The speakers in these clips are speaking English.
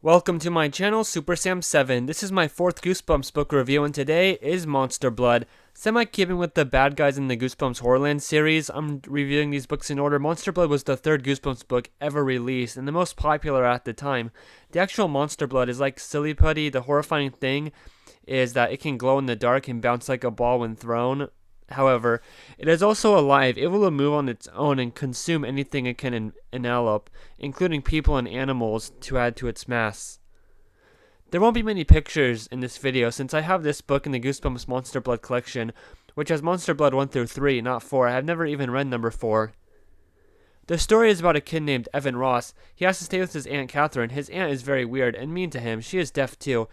Welcome to my channel, Super Sam 7. This is my 4th Goosebumps book review, and today is Monster Blood. Semi-keeping with the bad guys in the Goosebumps Horrorland series, I'm reviewing these books in order. Monster Blood was the 3rd Goosebumps book ever released, and the most popular at the time. The actual Monster Blood is like Silly Putty. The horrifying thing is that it can glow in the dark and bounce like a ball when thrown. However, it is also alive. It will move on its own and consume anything it can envelop, including people and animals, to add to its mass. There won't be many pictures in this video since I have this book in the Goosebumps Monster Blood collection, which has Monster Blood 1 through 3, not 4. I have never even read number 4. The story is about a kid named Evan Ross. He has to stay with his Aunt Catherine. His aunt is very weird and mean to him. She is deaf too.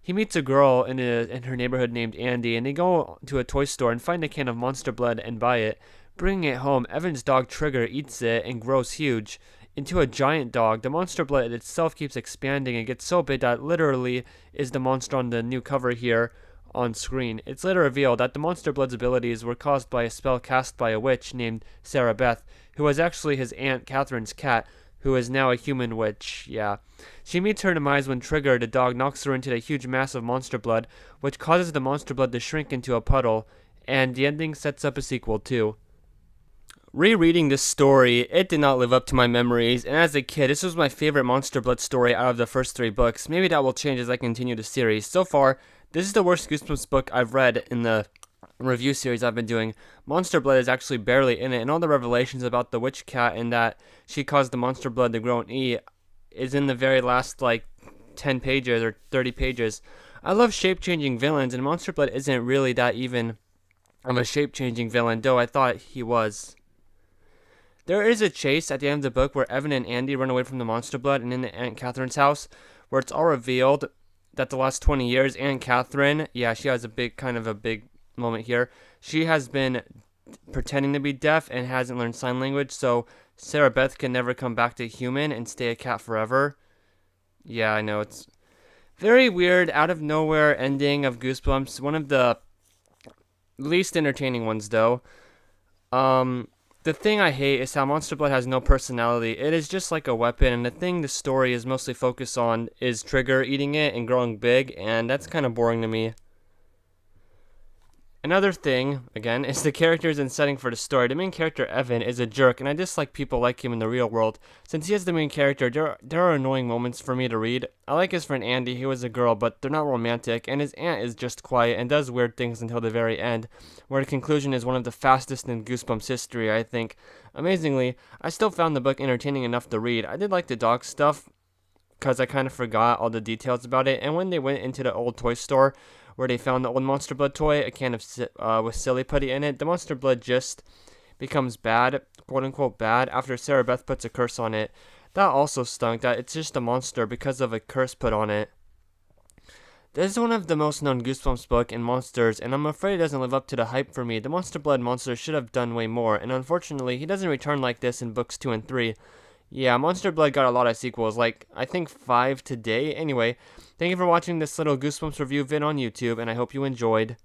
He meets a girl in her neighborhood named Andy, and they go to a toy store and find a can of Monster Blood and buy it. Bringing it home, Evan's dog Trigger eats it and grows huge into a giant dog. The Monster Blood itself keeps expanding and gets so big that literally is the monster on the new cover here on screen. It's later revealed that the Monster Blood's abilities were caused by a spell cast by a witch named Sarah Beth, who was actually his Aunt Catherine's cat, who is now a human witch. Yeah. She meets her demise when Trigger, the dog, knocks her into a huge mass of Monster Blood, which causes the Monster Blood to shrink into a puddle, and the ending sets up a sequel too. Rereading this story, it did not live up to my memories, and as a kid, this was my favorite Monster Blood story out of the first 3 books. Maybe that will change as I continue the series. So far, this is the worst Goosebumps book I've read in the review series I've been doing. Monster Blood is actually barely in it, and all the revelations about the witch cat and that she caused the Monster Blood to grow and eat is in the very last 10 pages or 30 pages. I love shape-changing villains, and Monster Blood isn't really that even of a shape-changing villain, though I thought he was. There is a chase at the end of the book where Evan and Andy run away from the Monster Blood and in the Aunt Catherine's house, where it's all revealed that the last 20 years, Aunt Catherine, yeah, she has a big moment here. She has been pretending to be deaf and hasn't learned sign language, so Sarah Beth can never come back to human and stay a cat forever. Yeah, I know, it's very weird, out of nowhere ending of Goosebumps. One of the least entertaining ones, though. The thing I hate is how Monster Blood has no personality. It is just like a weapon, and the thing the story is mostly focused on is Trigger eating it and growing big, and that's kind of boring to me. Another thing, again, is the characters and setting for the story. The main character, Evan, is a jerk, and I dislike people like him in the real world. Since he is the main character, there are annoying moments for me to read. I like his friend Andy, who is a girl, but they're not romantic, and his aunt is just quiet and does weird things until the very end, where the conclusion is one of the fastest in Goosebumps history, I think. Amazingly, I still found the book entertaining enough to read. I did like the dog stuff, because I kind of forgot all the details about it, and when they went into the old toy store, where they found the old Monster Blood toy, a can of with Silly Putty in it, the Monster Blood just becomes bad, quote-unquote bad, after Sarah Beth puts a curse on it. That also stunk, that it's just a monster because of a curse put on it. This is one of the most known Goosebumps book and monsters, and I'm afraid it doesn't live up to the hype for me. The Monster Blood monster should have done way more, and unfortunately, he doesn't return like this in books 2 and 3. Yeah, Monster Blood got a lot of sequels, I think 5 today. Anyway, thank you for watching this little Goosebumps review vid on YouTube, and I hope you enjoyed.